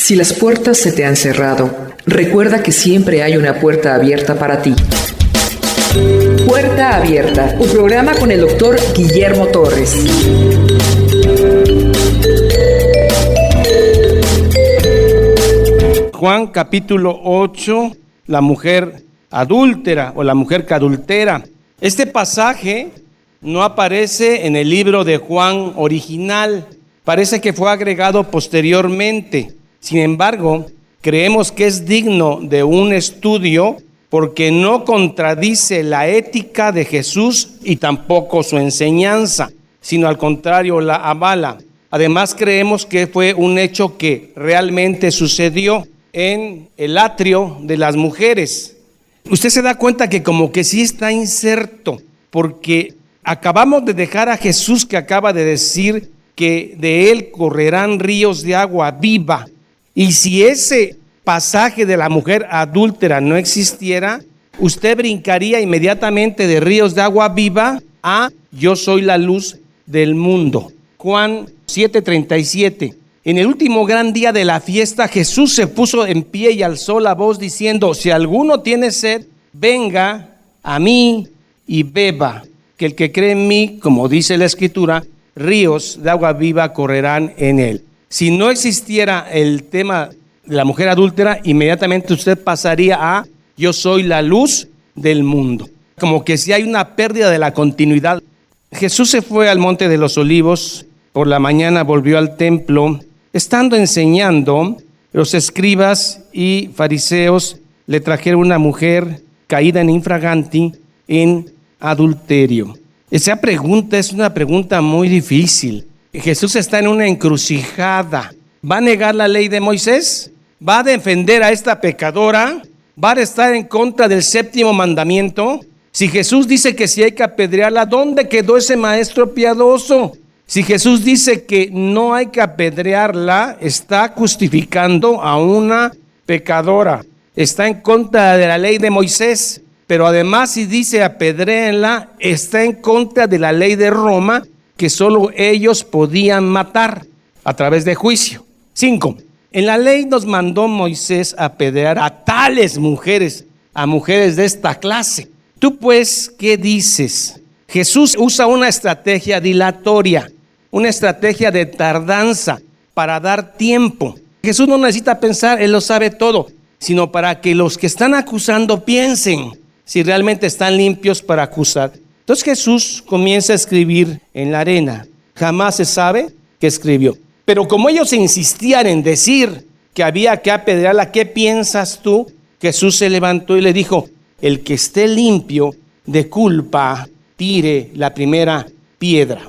Si las puertas se te han cerrado, recuerda que siempre hay una puerta abierta para ti. Puerta Abierta, un programa con el doctor Guillermo Torres. Juan capítulo 8, la mujer adúltera o la mujer que adultera. Este pasaje no aparece en el libro de Juan original, parece que fue agregado posteriormente. Sin embargo, creemos que es digno de un estudio porque no contradice la ética de Jesús y tampoco su enseñanza, sino al contrario la avala. Además, creemos que fue un hecho que realmente sucedió en el atrio de las mujeres. Usted se da cuenta que como que sí está inserto, porque acabamos de dejar a Jesús que acaba de decir que de él correrán ríos de agua viva. Y si ese pasaje de la mujer adúltera no existiera, usted brincaría inmediatamente de ríos de agua viva a yo soy la luz del mundo. Juan 7:37. En el último gran día de la fiesta, Jesús se puso en pie y alzó la voz diciendo: si alguno tiene sed, venga a mí y beba, que el que cree en mí, como dice la Escritura, ríos de agua viva correrán en él. Si no existiera el tema de la mujer adúltera, inmediatamente usted pasaría a yo soy la luz del mundo. Como que si hay una pérdida de la continuidad. Jesús se fue al monte de los Olivos, por la mañana volvió al templo. Estando enseñando, los escribas y fariseos le trajeron una mujer caída en infraganti, en adulterio. Esa pregunta es una pregunta muy difícil. Jesús está en una encrucijada. ¿Va a negar la ley de Moisés? ¿Va a defender a esta pecadora? ¿Va a estar en contra del séptimo mandamiento? Si Jesús dice que si hay que apedrearla, ¿dónde quedó ese maestro piadoso? Si Jesús dice que no hay que apedrearla, está justificando a una pecadora. Está en contra de la ley de Moisés, pero además si dice apedréenla, está en contra de la ley de Roma, que solo ellos podían matar a través de juicio. 5. En la ley nos mandó Moisés apedrear a tales mujeres, a mujeres de esta clase. Tú pues, ¿qué dices? Jesús usa una estrategia dilatoria, una estrategia de tardanza para dar tiempo. Jesús no necesita pensar, Él lo sabe todo, sino para que los que están acusando piensen si realmente están limpios para acusar. Entonces Jesús comienza a escribir en la arena. Jamás se sabe qué escribió. Pero como ellos insistían en decir que había que apedrearla, ¿qué piensas tú? Jesús se levantó y le dijo: el que esté limpio de culpa, tire la primera piedra.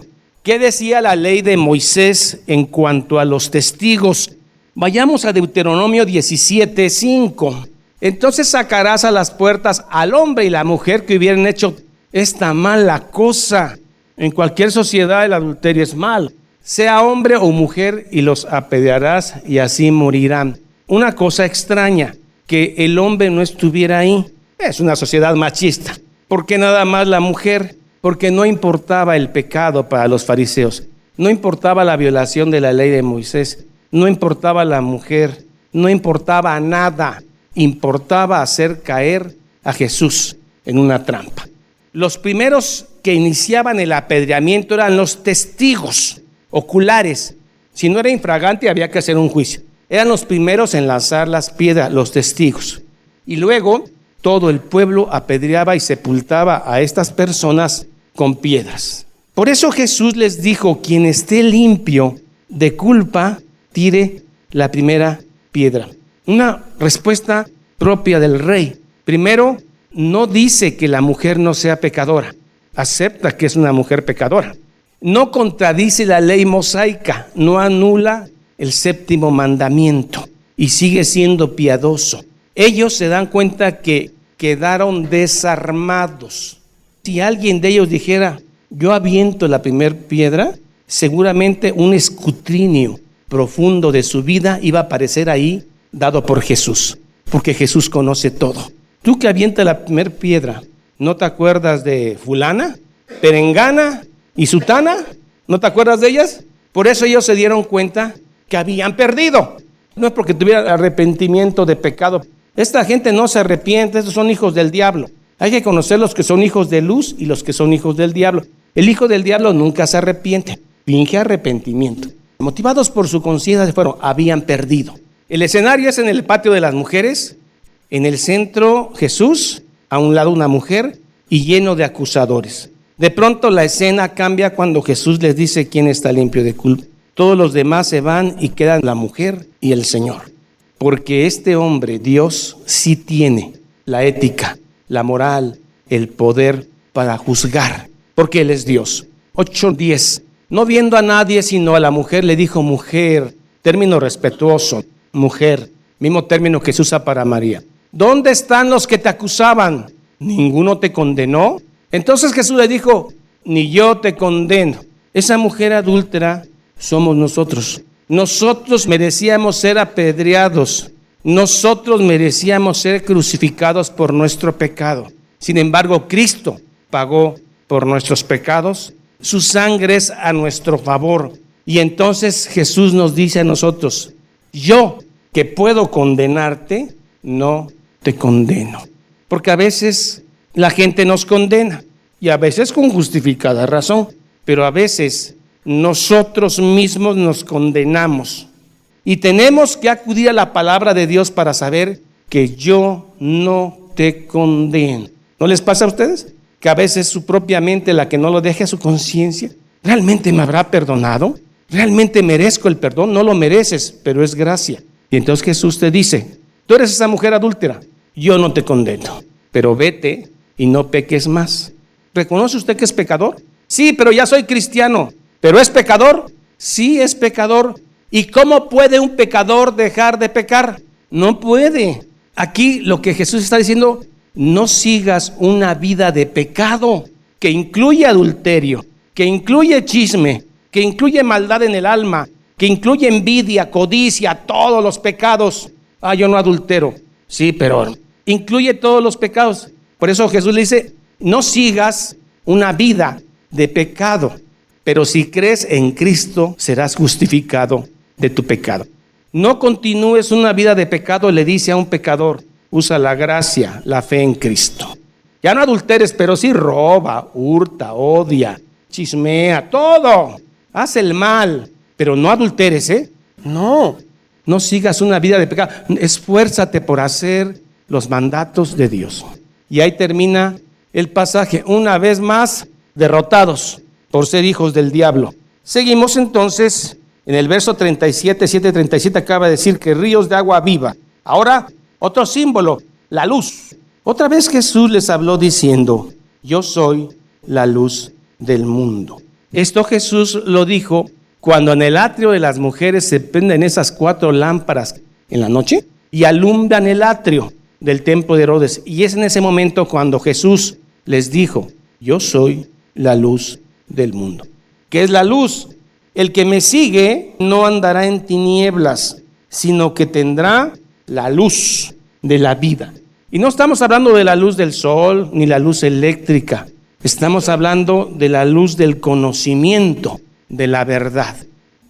¿Qué decía la ley de Moisés en cuanto a los testigos? Vayamos a Deuteronomio 17:5. Entonces sacarás a las puertas al hombre y la mujer que hubieran hecho esta mala cosa. En cualquier sociedad el adulterio es mal, sea hombre o mujer, y los apedrearás y así morirán. Una cosa extraña, que el hombre no estuviera ahí. Es una sociedad machista. ¿Por qué nada más la mujer? Porque no importaba el pecado para los fariseos, no importaba la violación de la ley de Moisés, no importaba la mujer, no importaba nada, importaba hacer caer a Jesús en una trampa. Los primeros que iniciaban el apedreamiento eran los testigos oculares. Si no era infragante, había que hacer un juicio. Eran los primeros en lanzar las piedras, los testigos. Y luego todo el pueblo apedreaba y sepultaba a estas personas con piedras. Por eso Jesús les dijo: quien esté limpio de culpa, tire la primera piedra. Una respuesta propia del rey. Primero, no dice que la mujer no sea pecadora. Acepta que es una mujer pecadora. No contradice la ley mosaica, no anula el séptimo mandamiento y sigue siendo piadoso. Ellos se dan cuenta que quedaron desarmados. Si alguien de ellos dijera: yo aviento la primera piedra, seguramente un escrutinio profundo de su vida iba a aparecer ahí, dado por Jesús, porque Jesús conoce todo. Tú que avientas la primera piedra, ¿no te acuerdas de fulana, perengana y sutana? ¿No te acuerdas de ellas? Por eso ellos se dieron cuenta que habían perdido. No es porque tuviera arrepentimiento de pecado. Esta gente no se arrepiente, estos son hijos del diablo. Hay que conocer los que son hijos de luz y los que son hijos del diablo. El hijo del diablo nunca se arrepiente, finge arrepentimiento. Motivados por su conciencia, habían perdido. El escenario es en el patio de las mujeres, en el centro Jesús, a un lado una mujer y lleno de acusadores. De pronto la escena cambia cuando Jesús les dice quién está limpio de culpa. Todos los demás se van y quedan la mujer y el Señor. Porque este hombre, Dios, sí tiene la ética, la moral, el poder para juzgar, porque Él es Dios. 8:10. No viendo a nadie sino a la mujer, le dijo mujer, término respetuoso, mujer, mismo término que se usa para María. ¿Dónde están los que te acusaban? ¿Ninguno te condenó? Entonces Jesús le dijo, ni yo te condeno. Esa mujer adúltera somos nosotros. Nosotros merecíamos ser apedreados. Nosotros merecíamos ser crucificados por nuestro pecado. Sin embargo, Cristo pagó por nuestros pecados. Su sangre es a nuestro favor. Y entonces Jesús nos dice a nosotros, yo que puedo condenarte, no te condeno. Porque a veces la gente nos condena y a veces con justificada razón, pero a veces nosotros mismos nos condenamos. Y tenemos que acudir a la palabra de Dios para saber que yo no te condeno. ¿No les pasa a ustedes? Que a veces su propia mente, la que no lo deje a su conciencia, ¿realmente me habrá perdonado? ¿Realmente merezco el perdón? No lo mereces, pero es gracia. Y entonces Jesús te dice, tú eres esa mujer adúltera, yo no te condeno, pero vete y no peques más. ¿Reconoce usted que es pecador? Sí, pero ya soy cristiano. ¿Pero es pecador? Sí, es pecador. ¿Y cómo puede un pecador dejar de pecar? No puede. Aquí lo que Jesús está diciendo, no sigas una vida de pecado que incluye adulterio, que incluye chisme, que incluye maldad en el alma, que incluye envidia, codicia, todos los pecados. Yo no adultero. Sí, pero incluye todos los pecados. Por eso Jesús le dice, no sigas una vida de pecado, pero si crees en Cristo, serás justificado de tu pecado. No continúes una vida de pecado, le dice a un pecador. Usa la gracia, la fe en Cristo. Ya no adulteres, pero sí roba, hurta, odia, chismea, todo. Haz el mal, pero no adulteres, No sigas una vida de pecado. Esfuérzate por hacer los mandatos de Dios. Y ahí termina el pasaje. Una vez más, derrotados por ser hijos del diablo. Seguimos entonces en el verso 37 acaba de decir que ríos de agua viva. Ahora, otro símbolo, la luz. Otra vez Jesús les habló diciendo, yo soy la luz del mundo. Esto Jesús lo dijo cuando en el atrio de las mujeres se prenden esas 4 lámparas en la noche y alumbran el atrio del templo de Herodes. Y es en ese momento cuando Jesús les dijo, yo soy la luz del mundo. ¿Qué es la luz? El que me sigue no andará en tinieblas, sino que tendrá la luz de la vida. Y no estamos hablando de la luz del sol ni la luz eléctrica. Estamos hablando de la luz del conocimiento de la verdad.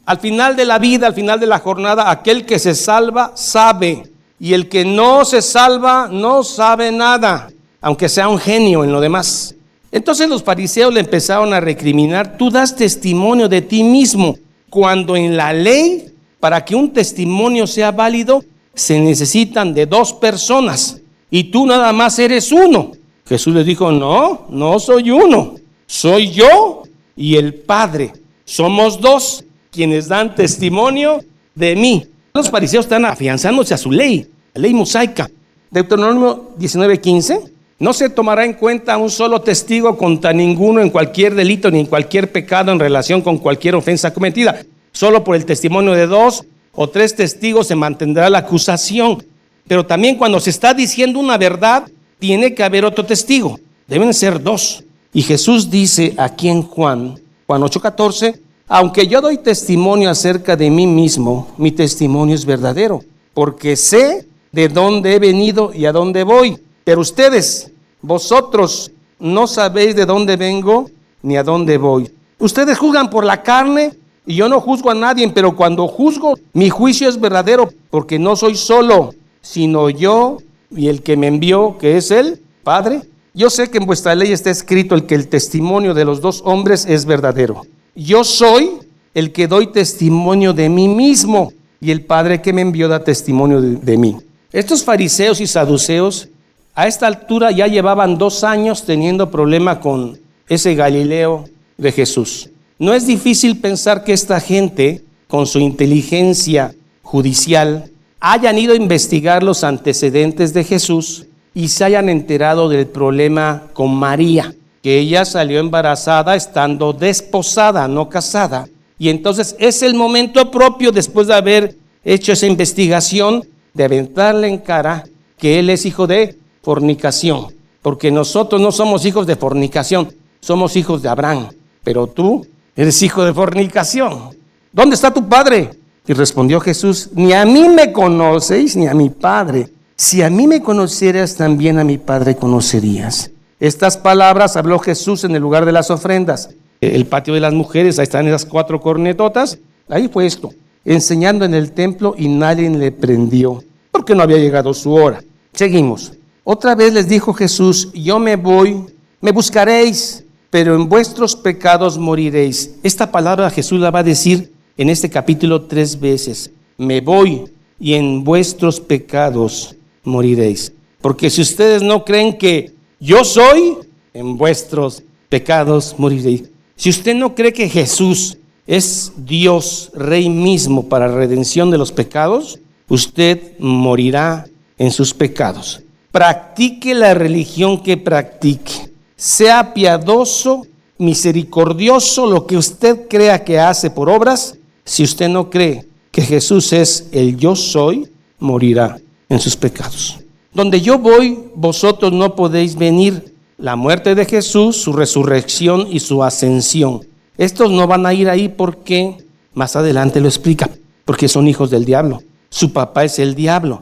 Al final de la vida, al final de la jornada, aquel que se salva sabe, y el que no se salva no sabe nada, aunque sea un genio en lo demás. Entonces los fariseos le empezaron a recriminar, tú das testimonio de ti mismo, cuando en la ley, para que un testimonio sea válido, se necesitan de 2 personas, y tú nada más eres uno. Jesús les dijo, no soy uno, soy yo y el Padre. Somos 2 quienes dan testimonio de mí. Los fariseos están afianzándose a su ley, la ley mosaica. Deuteronomio 19:15, no se tomará en cuenta un solo testigo contra ninguno en cualquier delito ni en cualquier pecado en relación con cualquier ofensa cometida. Solo por el testimonio de 2 o 3 testigos se mantendrá la acusación. Pero también cuando se está diciendo una verdad, tiene que haber otro testigo. Deben ser 2. Y Jesús dice aquí en Juan 8:14, aunque yo doy testimonio acerca de mí mismo, mi testimonio es verdadero, porque sé de dónde he venido y a dónde voy. Pero ustedes, vosotros, no sabéis de dónde vengo ni a dónde voy. Ustedes juzgan por la carne Y yo no juzgo a nadie, pero cuando juzgo, mi juicio es verdadero, porque no soy solo, sino yo y el que me envió, que es el Padre. Yo sé que en vuestra ley está escrito el que el testimonio de los dos hombres es verdadero. Yo soy el que doy testimonio de mí mismo, y el Padre que me envió da testimonio de mí. Estos fariseos y saduceos a esta altura ya llevaban 2 años teniendo problema con ese Galileo de Jesús. No es difícil pensar que esta gente, con su inteligencia judicial, hayan ido a investigar los antecedentes de Jesús y se hayan enterado del problema con María, que ella salió embarazada estando desposada, no casada. Y entonces es el momento propio, después de haber hecho esa investigación, de aventarle en cara que él es hijo de fornicación, porque nosotros no somos hijos de fornicación, somos hijos de Abraham, pero tú eres hijo de fornicación. ¿Dónde está tu padre? Y respondió Jesús: ni a mí me conocéis, ni a mi Padre. Si a mí me conocieras, también a mi Padre conocerías. Estas palabras habló Jesús en el lugar de las ofrendas. El patio de las mujeres, ahí están esas 4 cornetotas. Ahí fue esto, enseñando en el templo, y nadie le prendió, porque no había llegado su hora. Seguimos. Otra vez les dijo Jesús: yo me voy, me buscaréis, pero en vuestros pecados moriréis. Esta palabra Jesús la va a decir en este capítulo 3 veces. Me voy y en vuestros pecados moriréis. Porque si ustedes no creen que yo soy, en vuestros pecados moriréis. Si usted no cree que Jesús es Dios, Rey mismo para redención de los pecados, usted morirá en sus pecados. Practique la religión que practique. Sea piadoso, misericordioso, lo que usted crea que hace por obras. Si usted no cree que Jesús es el yo soy, morirá en sus pecados. Donde yo voy, vosotros no podéis venir. La muerte de Jesús, su resurrección y su ascensión. Estos no van a ir ahí porque, más adelante lo explica, porque son hijos del diablo. Su papá es el diablo.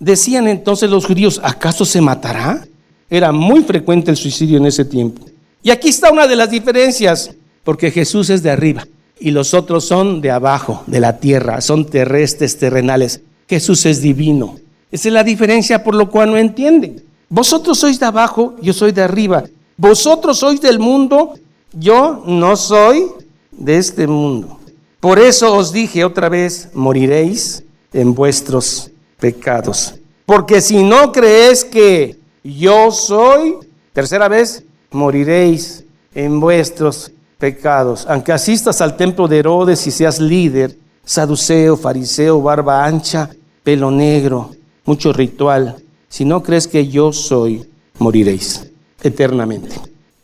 Decían entonces los judíos: ¿acaso se matará? Era muy frecuente el suicidio en ese tiempo. Y aquí está una de las diferencias, porque Jesús es de arriba y los otros son de abajo, de la tierra, son terrestres, terrenales. Jesús es divino. Esa es la diferencia, por lo cual no entienden. Vosotros sois de abajo, yo soy de arriba. Vosotros sois del mundo, yo no soy de este mundo. Por eso os dije otra vez: moriréis en vuestros pecados. Porque si no creéis que yo soy, tercera vez, moriréis en vuestros pecados. Aunque asistas al templo de Herodes y seas líder, saduceo, fariseo, barba ancha, pelo negro, mucho ritual, si no crees que yo soy, moriréis eternamente.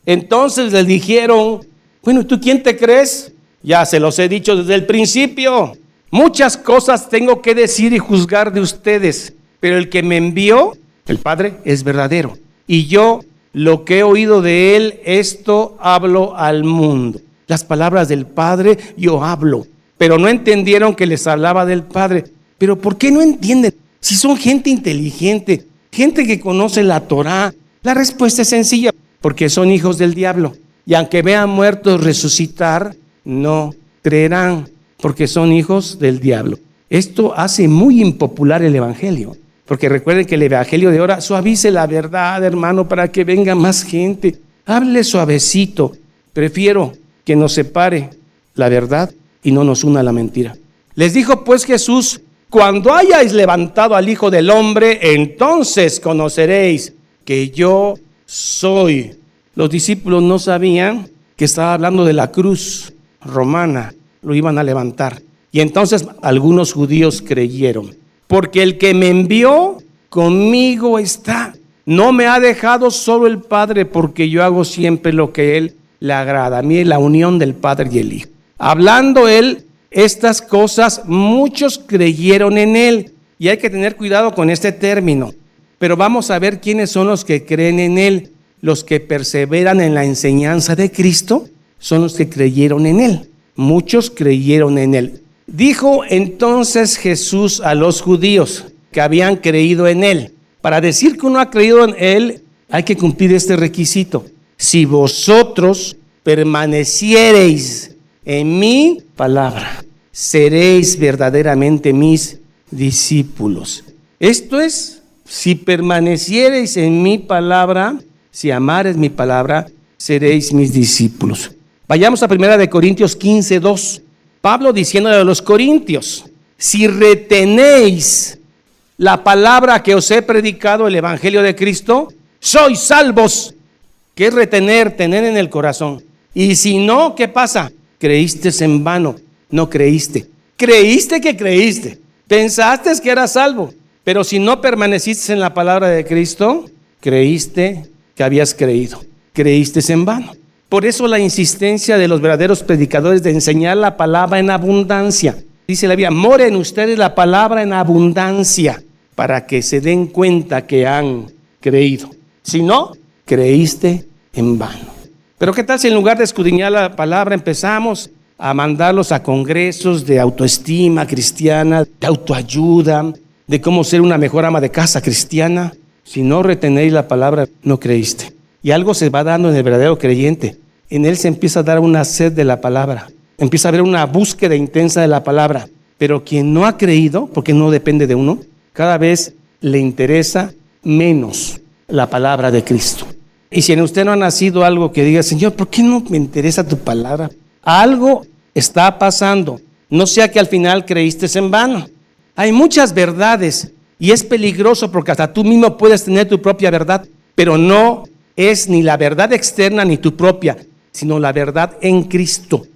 Entonces les dijeron: bueno, ¿y tú quién te crees? Ya se los he dicho desde el principio. Muchas cosas tengo que decir y juzgar de ustedes, pero el que me envió, el Padre, es verdadero. Y yo, lo que he oído de él, esto hablo al mundo. Las palabras del Padre yo hablo. Pero no entendieron que les hablaba del Padre. ¿Pero por qué no entienden? Si son gente inteligente, gente que conoce la Torá, la respuesta es sencilla: porque son hijos del diablo. Y aunque vean muertos resucitar, no creerán, porque son hijos del diablo. Esto hace muy impopular el evangelio, porque recuerden que el evangelio de ahora suavice la verdad, hermano, para que venga más gente. Hable suavecito. Prefiero que nos separe la verdad y no nos una la mentira. Les dijo pues Jesús: cuando hayáis levantado al Hijo del Hombre, entonces conoceréis que yo soy. Los discípulos no sabían que estaba hablando de la cruz romana, lo iban a levantar. Y entonces algunos judíos creyeron, porque el que me envió conmigo está. No me ha dejado solo el Padre, porque yo hago siempre lo que Él le agrada. A mí es la unión del Padre y el Hijo. Hablando Él estas cosas, muchos creyeron en Él. Y hay que tener cuidado con este término. Pero vamos a ver quiénes son los que creen en Él. Los que perseveran en la enseñanza de Cristo son los que creyeron en Él. Muchos creyeron en Él. Dijo entonces Jesús a los judíos que habían creído en Él: para decir que uno ha creído en Él, hay que cumplir este requisito: si vosotros permaneciereis en mi palabra, seréis verdaderamente mis discípulos. Esto es, si permaneciereis en mi palabra, si amares mi palabra, seréis mis discípulos. Vayamos a 1 Corintios 15:2. Pablo diciéndole a los corintios: si retenéis la palabra que os he predicado, el evangelio de Cristo, sois salvos. ¿Qué es retener? Tener en el corazón. Y si no, ¿qué pasa? Creíste en vano. No creíste. Creíste que creíste. Pensaste que eras salvo. Pero si no permaneciste en la palabra de Cristo, creíste que habías creído. Creíste en vano. Por eso la insistencia de los verdaderos predicadores de enseñar la palabra en abundancia. Dice la Biblia: more en ustedes la palabra en abundancia, para que se den cuenta que han creído. Si no, creíste en vano. Pero ¿qué tal si en lugar de escudriñar la palabra empezamos a mandarlos a congresos de autoestima cristiana, de autoayuda, de cómo ser una mejor ama de casa cristiana? Si no retenéis la palabra, no creíste. Y algo se va dando en el verdadero creyente. En él se empieza a dar una sed de la palabra. Empieza a haber una búsqueda intensa de la palabra. Pero quien no ha creído, porque no depende de uno, cada vez le interesa menos la palabra de Cristo. Y si en usted no ha nacido algo que diga: Señor, ¿por qué no me interesa tu palabra? Algo está pasando. No sea que al final creíste en vano. Hay muchas verdades y es peligroso, porque hasta tú mismo puedes tener tu propia verdad, pero no es ni la verdad externa ni tu propia, sino la verdad en Cristo.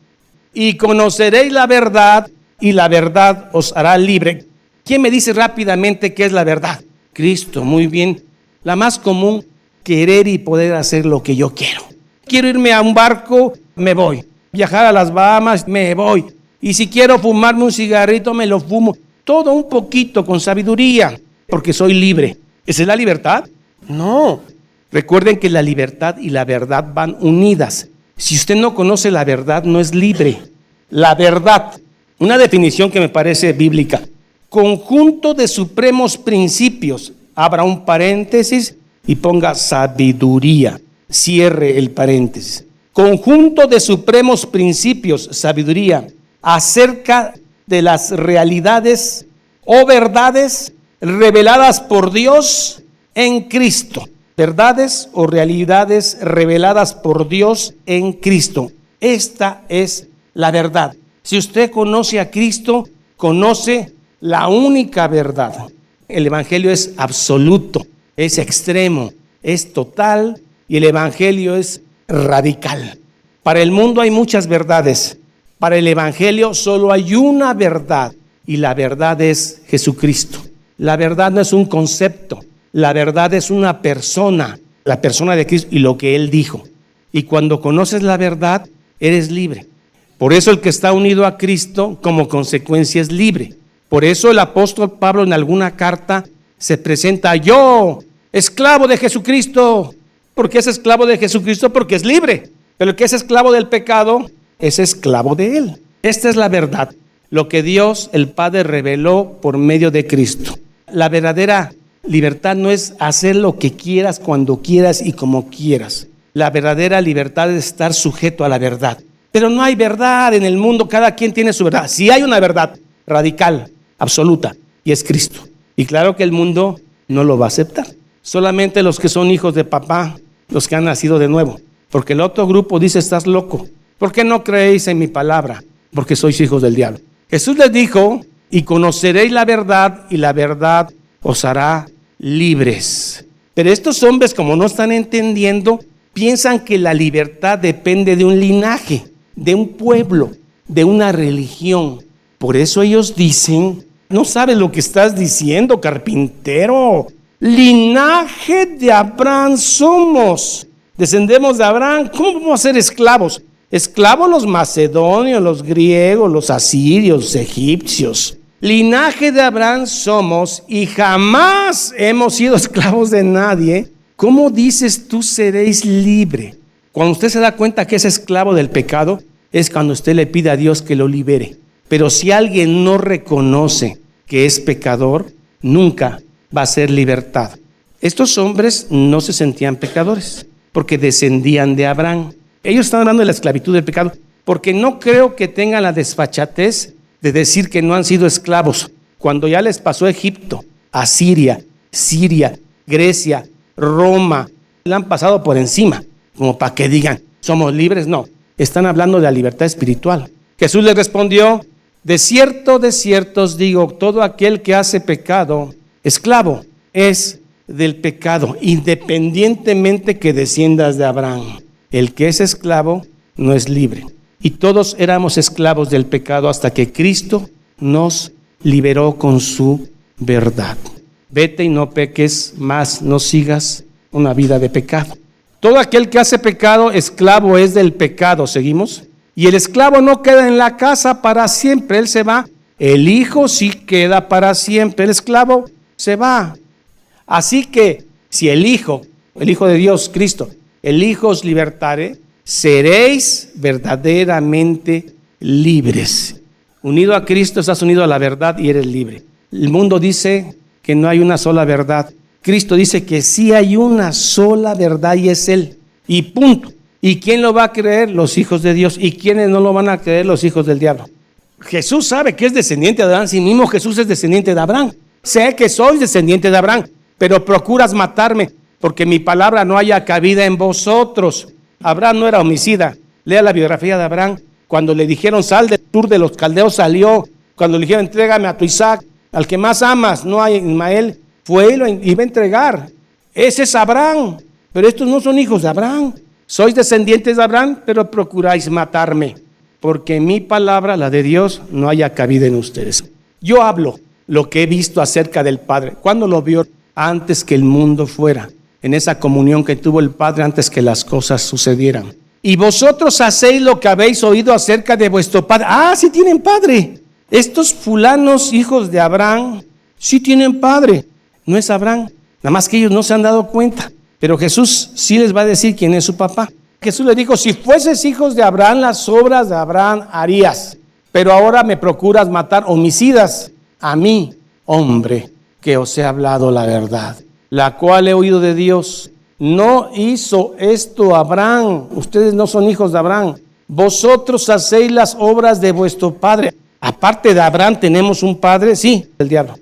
Y conoceréis la verdad, y la verdad os hará libre. ¿Quién me dice rápidamente qué es la verdad? Cristo. Muy bien. La más común: querer y poder hacer lo que yo quiero. Quiero irme a un barco, me voy. Viajar a las Bahamas, me voy. Y si quiero fumarme un cigarrito, me lo fumo. Todo un poquito, con sabiduría, porque soy libre. ¿Esa es la libertad? No. Recuerden que la libertad y la verdad van unidas. Si usted no conoce la verdad, no es libre. La verdad, una definición que me parece bíblica: conjunto de supremos principios. Abra un paréntesis y ponga sabiduría. Cierre el paréntesis. Conjunto de supremos principios, sabiduría, acerca de las realidades o verdades reveladas por Dios en Cristo. Verdades o realidades reveladas por Dios en Cristo. Esta es la verdad. Si usted conoce a Cristo, conoce la única verdad. El evangelio es absoluto, es extremo, es total, y el evangelio es radical. Para el mundo hay muchas verdades. Para el evangelio solo hay una verdad, y la verdad es Jesucristo. La verdad no es un concepto. La verdad es una persona, la persona de Cristo y lo que Él dijo. Y cuando conoces la verdad, eres libre. Por eso el que está unido a Cristo, como consecuencia, es libre. Por eso el apóstol Pablo en alguna carta se presenta: yo, esclavo de Jesucristo. ¿Por qué es esclavo de Jesucristo? Porque es libre. Pero el que es esclavo del pecado es esclavo de Él. Esta es la verdad, lo que Dios el Padre reveló por medio de Cristo. La verdadera libertad no es hacer lo que quieras, cuando quieras y como quieras. La verdadera libertad es estar sujeto a la verdad. Pero no hay verdad en el mundo, cada quien tiene su verdad. Sí hay una verdad radical, absoluta, y es Cristo. Y claro que el mundo no lo va a aceptar. Solamente los que son hijos de papá, los que han nacido de nuevo. Porque el otro grupo dice: estás loco. ¿Por qué no creéis en mi palabra? Porque sois hijos del diablo. Jesús les dijo: y conoceréis la verdad, y la verdad os hará libres. Pero estos hombres, como no están entendiendo, piensan que la libertad depende de un linaje, de un pueblo, de una religión. Por eso ellos dicen: no sabes lo que estás diciendo, carpintero. Linaje de Abraham somos. Descendemos de Abraham. ¿Cómo vamos a ser esclavos? Esclavos los macedonios, los griegos, los asirios, los egipcios. Linaje de Abraham somos y jamás hemos sido esclavos de nadie. ¿Cómo dices tú seréis libre? Cuando usted se da cuenta que es esclavo del pecado, es cuando usted le pide a Dios que lo libere. Pero si alguien no reconoce que es pecador, nunca va a ser libertad. Estos hombres no se sentían pecadores porque descendían de Abraham. Ellos están hablando de la esclavitud del pecado, porque no creo que tengan la desfachatez de decir que no han sido esclavos, cuando ya les pasó Egipto, Asiria, Siria, Grecia, Roma, le han pasado por encima, como para que digan, somos libres. No, están hablando de la libertad espiritual. Jesús les respondió, de cierto os digo, todo aquel que hace pecado, esclavo es del pecado, independientemente que desciendas de Abraham. El que es esclavo no es libre. Y todos éramos esclavos del pecado hasta que Cristo nos liberó con su verdad. Vete y no peques más, no sigas una vida de pecado. Todo aquel que hace pecado, esclavo es del pecado. ¿Seguimos? Y el esclavo no queda en la casa para siempre, él se va. El hijo sí queda para siempre, el esclavo se va. Así que si el hijo de Dios, Cristo, el hijo os libertare, seréis verdaderamente libres. Unido a Cristo estás unido a la verdad y eres libre. El mundo dice que no hay una sola verdad. Cristo dice que sí hay una sola verdad y es Él. Y punto. ¿Y quién lo va a creer? Los hijos de Dios. ¿Y quiénes no lo van a creer? Los hijos del diablo. Jesús sabe que es descendiente de Abraham. Sí mismo Jesús es descendiente de Abraham. Sé que soy descendiente de Abraham, pero procuras matarme porque mi palabra no haya cabida en vosotros. Abraham no era homicida. Lea la biografía de Abraham. Cuando le dijeron sal del sur de los caldeos, salió. Cuando le dijeron entrégame a tu Isaac, al que más amas, no hay Ismael, fue él y iba a entregar. Ese es Abraham, pero estos no son hijos de Abraham. Sois descendientes de Abraham, pero procuráis matarme, porque mi palabra, la de Dios, no haya cabida en ustedes. Yo hablo lo que he visto acerca del Padre. ¿Cuándo lo vio? Antes que el mundo fuera, en esa comunión que tuvo el Padre antes que las cosas sucedieran. Y vosotros hacéis lo que habéis oído acerca de vuestro Padre. Ah, sí tienen padre. Estos fulanos hijos de Abraham, sí tienen padre. No es Abraham, nada más que ellos no se han dado cuenta. Pero Jesús sí les va a decir quién es su papá. Jesús les dijo, si fueses hijos de Abraham, las obras de Abraham harías. Pero ahora me procuras matar homicidas a mí, hombre, que os he hablado la verdad, la cual he oído de Dios. No hizo esto Abraham. Ustedes no son hijos de Abraham. Vosotros hacéis las obras de vuestro padre. Aparte de Abraham, ¿tenemos un padre? Sí, el diablo.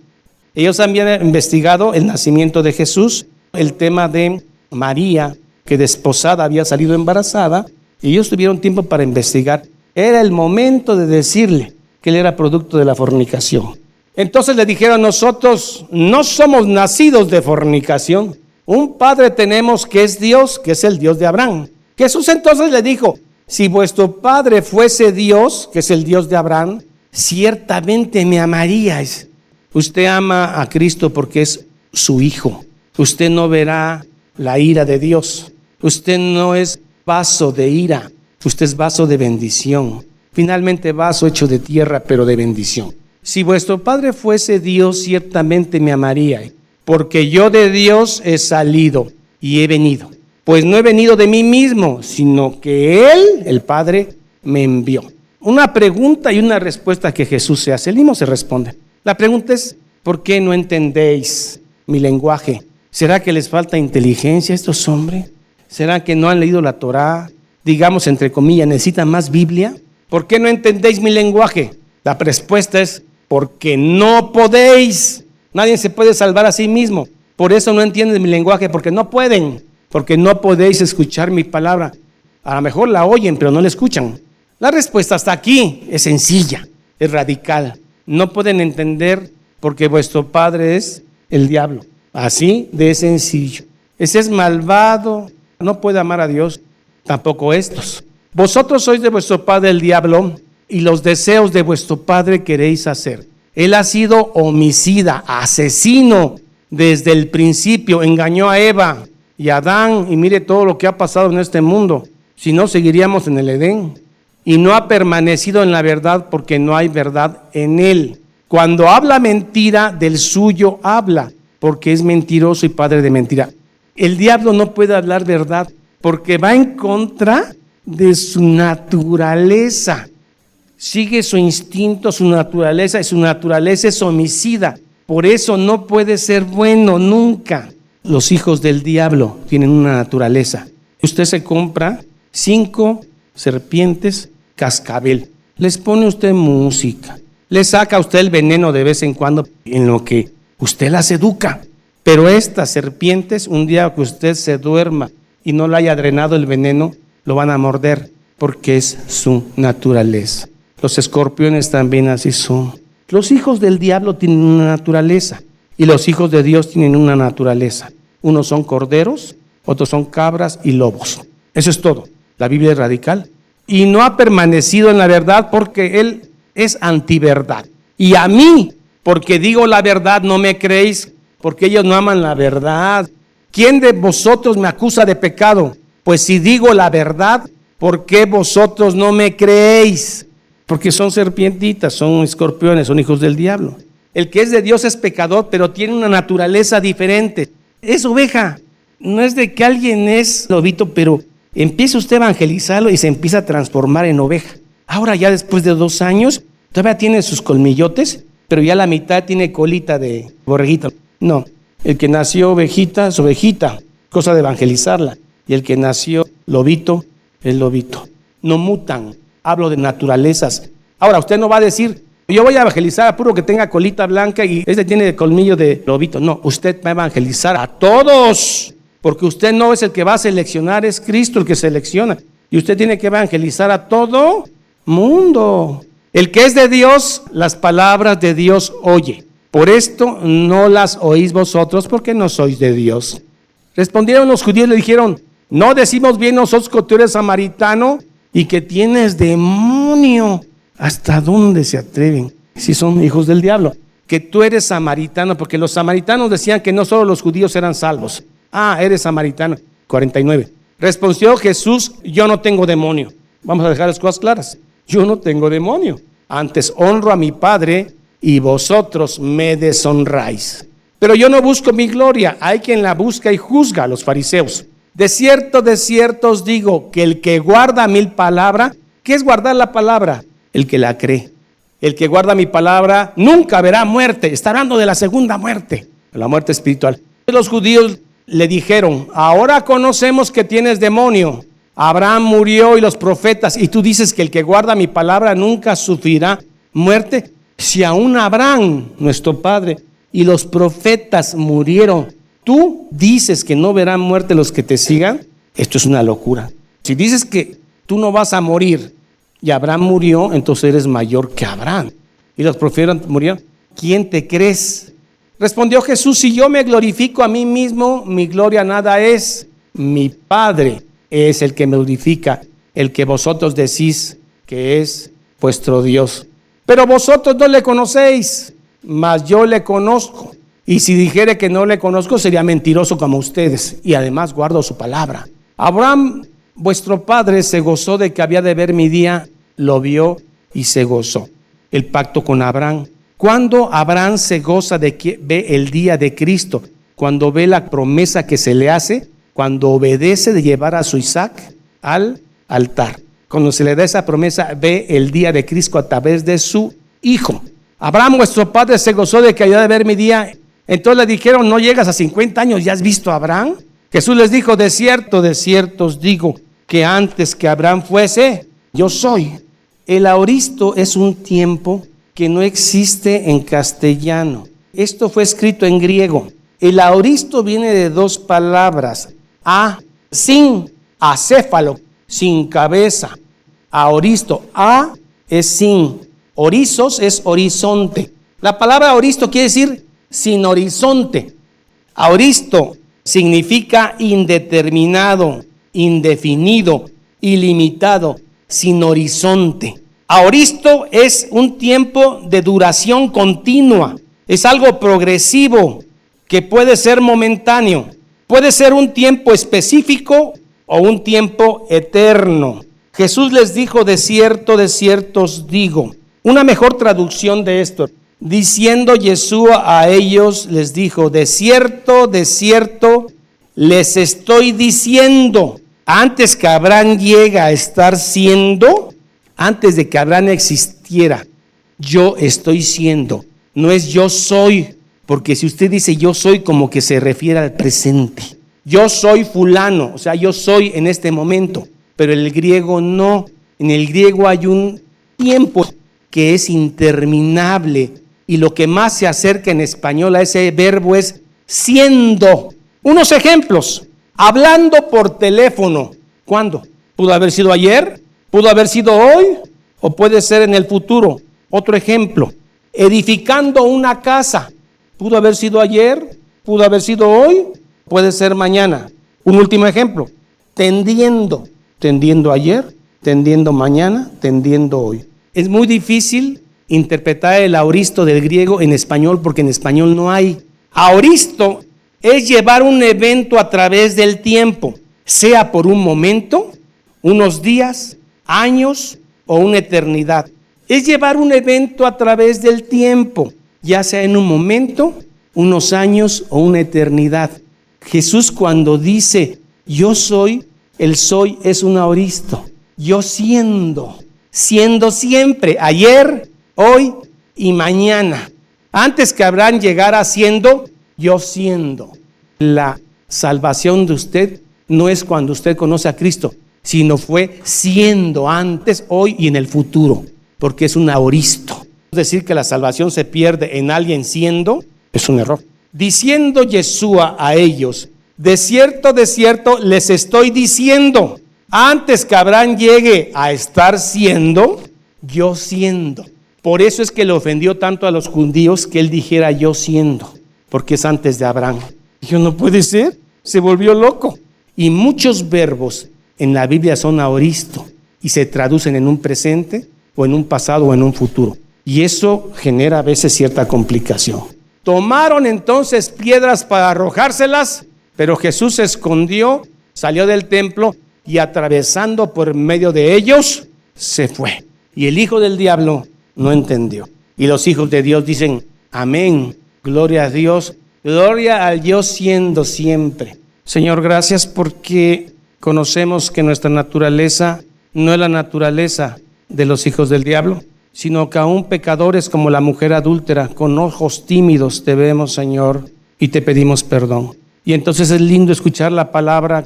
Ellos habían investigado el nacimiento de Jesús, el tema de María, que desposada había salido embarazada, y ellos tuvieron tiempo para investigar. Era el momento de decirle que él era producto de la fornicación. Entonces le dijeron, nosotros no somos nacidos de fornicación. Un padre tenemos que es Dios, que es el Dios de Abraham. Jesús entonces le dijo, si vuestro padre fuese Dios, que es el Dios de Abraham, ciertamente me amaríais. Usted ama a Cristo porque es su hijo. Usted no verá la ira de Dios. Usted no es vaso de ira. Usted es vaso de bendición. Finalmente vaso hecho de tierra, pero de bendición. Si vuestro Padre fuese Dios, ciertamente me amaríais, porque yo de Dios he salido y he venido. Pues no he venido de mí mismo, sino que Él, el Padre, me envió. Una pregunta y una respuesta que Jesús se hace. El mismo se responde. La pregunta es, ¿por qué no entendéis mi lenguaje? ¿Será que les falta inteligencia a estos hombres? ¿Será que no han leído la Torá? Digamos, entre comillas, ¿necesitan más Biblia? ¿Por qué no entendéis mi lenguaje? La respuesta es, porque no podéis. Nadie se puede salvar a sí mismo. Por eso no entienden mi lenguaje, porque no pueden. Porque no podéis escuchar mi palabra. A lo mejor la oyen, pero no la escuchan. La respuesta hasta aquí es sencilla, es radical. No pueden entender porque vuestro padre es el diablo. Así de sencillo. Ese es malvado, no puede amar a Dios, tampoco estos. Vosotros sois de vuestro padre el diablo y los deseos de vuestro padre queréis hacer. Él ha sido homicida, asesino desde el principio, engañó a Eva y a Adán y mire todo lo que ha pasado en este mundo. Si no, seguiríamos en el Edén. Y no ha permanecido en la verdad porque no hay verdad en él. Cuando habla mentira, del suyo habla, porque es mentiroso y padre de mentira. El diablo no puede hablar verdad porque va en contra de su naturaleza. Sigue su instinto, su naturaleza, y su naturaleza es homicida. Por eso no puede ser bueno nunca. Los hijos del diablo tienen una naturaleza. Usted se compra 5 serpientes cascabel. Les pone usted música, le saca a usted el veneno de vez en cuando en lo que usted las educa. Pero estas serpientes, un día que usted se duerma y no le haya drenado el veneno, lo van a morder porque es su naturaleza. Los escorpiones también así son. Los hijos del diablo tienen una naturaleza y los hijos de Dios tienen una naturaleza. Unos son corderos, otros son cabras y lobos. Eso es todo. La Biblia es radical. Y no ha permanecido en la verdad porque él es antiverdad. Y a mí, porque digo la verdad, no me creéis, porque ellos no aman la verdad. ¿Quién de vosotros me acusa de pecado? Pues si digo la verdad, ¿por qué vosotros no me creéis? Porque son serpientitas, son escorpiones, son hijos del diablo. El que es de Dios es pecador, pero tiene una naturaleza diferente. Es oveja. No es de que alguien es lobito, pero empieza usted a evangelizarlo y se empieza a transformar en oveja. Ahora ya después de 2 años, todavía tiene sus colmillotes, pero ya la mitad tiene colita de borreguita. No, el que nació ovejita es ovejita, cosa de evangelizarla. Y el que nació lobito es lobito. No mutan, hablo de naturalezas. Ahora usted no va a decir, yo voy a evangelizar a puro que tenga colita blanca y este tiene colmillo de lobito. No, usted va a evangelizar a todos. Porque usted no es el que va a seleccionar, es Cristo el que selecciona. Y usted tiene que evangelizar a todo mundo. El que es de Dios, las palabras de Dios oye. Por esto no las oís vosotros, porque no sois de Dios. Respondieron los judíos y le dijeron, no decimos bien nosotros que tú eres samaritano y que tienes demonio. ¿Hasta dónde se atreven? Si son hijos del diablo. Que tú eres samaritano, porque los samaritanos decían que no solo los judíos eran salvos. Ah, eres samaritano. 49. Respondió Jesús, yo no tengo demonio. Vamos a dejar las cosas claras. Yo no tengo demonio. Antes honro a mi Padre y vosotros me deshonráis. Pero yo no busco mi gloria. Hay quien la busca y juzga, a los fariseos. De cierto os digo que el que guarda mi palabra, ¿qué es guardar la palabra? El que la cree. El que guarda mi palabra nunca verá muerte. Está hablando de la segunda muerte, la muerte espiritual. Los judíos le dijeron, ahora conocemos que tienes demonio. Abraham murió y los profetas, y tú dices que el que guarda mi palabra nunca sufrirá muerte. Si aún Abraham, nuestro padre, y los profetas murieron, tú dices que no verán muerte los que te sigan. Esto es una locura. Si dices que tú no vas a morir y Abraham murió, entonces eres mayor que Abraham. Y los profetas murieron. ¿Quién te crees? Respondió Jesús, si yo me glorifico a mí mismo, mi gloria nada es. Mi Padre es el que me glorifica, el que vosotros decís que es vuestro Dios. Pero vosotros no le conocéis, mas yo le conozco. Y si dijere que no le conozco, sería mentiroso como ustedes. Y además guardo su palabra. Abraham, vuestro padre, se gozó de que había de ver mi día, lo vio y se gozó. El pacto con Abraham. Cuando Abraham se goza de que ve el día de Cristo, cuando ve la promesa que se le hace, cuando obedece de llevar a su Isaac al altar. Cuando se le da esa promesa, ve el día de Cristo a través de su hijo. Abraham, vuestro padre, se gozó de que había de ver mi día. Entonces le dijeron, no llegas a 50 años, ¿ya has visto a Abraham? Jesús les dijo, de cierto os digo, que antes que Abraham fuese, yo soy. El aoristo es un tiempo que no existe en castellano. Esto fue escrito en griego. El aoristo viene de 2 palabras. Sin, acéfalo, sin cabeza. Aoristo, es sin. Orizos es horizonte. La palabra aoristo quiere decir sin horizonte. Aoristo significa indeterminado, indefinido, ilimitado, sin horizonte. Aoristo es un tiempo de duración continua. Es algo progresivo que puede ser momentáneo. Puede ser un tiempo específico o un tiempo eterno. Jesús les dijo, de cierto os digo. Una mejor traducción de esto. Diciendo Yeshua a ellos, les dijo, de cierto les estoy diciendo. Antes que Abraham llega a estar siendo, antes de que Abraham existiera, yo estoy siendo. No es yo soy, porque si usted dice yo soy, como que se refiere al presente. Yo soy fulano, o sea, yo soy en este momento. Pero el griego no. En el griego hay un tiempo que es interminable y lo que más se acerca en español a ese verbo es siendo. Unos ejemplos. Hablando por teléfono. ¿Cuándo? ¿Pudo haber sido ayer? ¿Pudo haber sido hoy? ¿O puede ser en el futuro? Otro ejemplo. Edificando una casa. ¿Pudo haber sido ayer? ¿Pudo haber sido hoy? Puede ser mañana. Un último ejemplo. Tendiendo. Tendiendo ayer, tendiendo mañana, tendiendo hoy. Es muy difícil interpretar el aoristo del griego en español porque en español no hay. Aoristo es llevar un evento a través del tiempo, sea por un momento, unos días, años o una eternidad. Es llevar un evento a través del tiempo, ya sea en un momento, unos años o una eternidad. Jesús cuando dice, yo soy, el soy es un aoristo. Yo siendo siempre, ayer, hoy y mañana. Antes que Abraham llegara siendo, yo siendo. La salvación de usted no es cuando usted conoce a Cristo, sino fue siendo antes, hoy y en el futuro, porque es un aoristo. Decir que la salvación se pierde en alguien siendo, es un error. Diciendo Yeshua a ellos, de cierto, les estoy diciendo, antes que Abraham llegue a estar siendo, yo siendo. Por eso es que le ofendió tanto a los judíos que él dijera yo siendo, porque es antes de Abraham. Dijo, no puede ser, se volvió loco. Y muchos verbos en la Biblia son aoristo y se traducen en un presente o en un pasado o en un futuro. Y eso genera a veces cierta complicación. Tomaron entonces piedras para arrojárselas, pero Jesús se escondió, salió del templo y atravesando por medio de ellos, se fue. Y el hijo del diablo no entendió. Y los hijos de Dios dicen, amén, gloria a Dios, gloria al Dios siendo siempre. Señor, gracias porque conocemos que nuestra naturaleza no es la naturaleza de los hijos del diablo, sino que aún pecadores como la mujer adúltera, con ojos tímidos te vemos, Señor, y te pedimos perdón. Y entonces es lindo escuchar la palabra,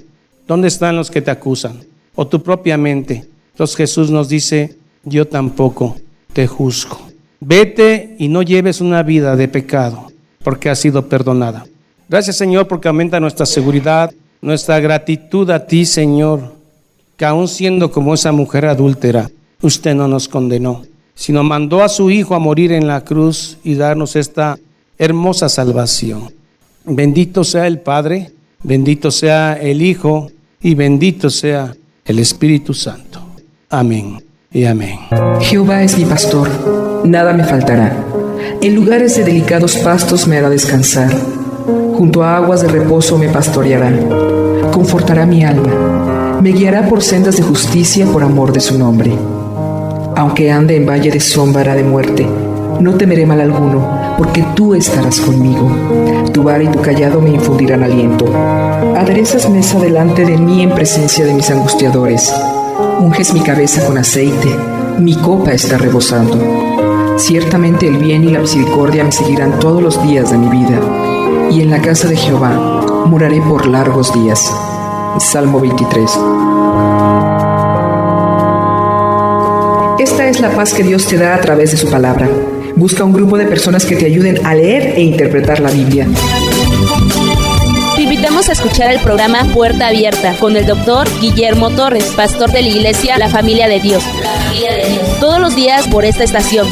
¿dónde están los que te acusan? O tu propia mente. Entonces Jesús nos dice, yo tampoco te juzgo. Vete y no lleves una vida de pecado, porque has sido perdonada. Gracias, Señor, porque aumenta nuestra seguridad, nuestra gratitud a ti, Señor, que aún siendo como esa mujer adúltera, usted no nos condenó, sino mandó a su Hijo a morir en la cruz y darnos esta hermosa salvación. Bendito sea el Padre, bendito sea el Hijo y bendito sea el Espíritu Santo. Amén y amén. Jehová es mi pastor, nada me faltará. En lugares de delicados pastos me hará descansar. Junto a aguas de reposo me pastoreará. Confortará mi alma. Me guiará por sendas de justicia por amor de su nombre. Aunque ande en valle de sombra de muerte, no temeré mal alguno, porque tú estarás conmigo. Tu vara y tu cayado me infundirán aliento. Aderezas mesa delante de mí en presencia de mis angustiadores. Unges mi cabeza con aceite, mi copa está rebosando. Ciertamente el bien y la misericordia me seguirán todos los días de mi vida, y en la casa de Jehová moraré por largos días. Salmo 23. Esta es la paz que Dios te da a través de su palabra. Busca un grupo de personas que te ayuden a leer e interpretar la Biblia. Te invitamos a escuchar el programa Puerta Abierta con el doctor Guillermo Torres, pastor de la iglesia La Familia de Dios. Todos los días por esta estación.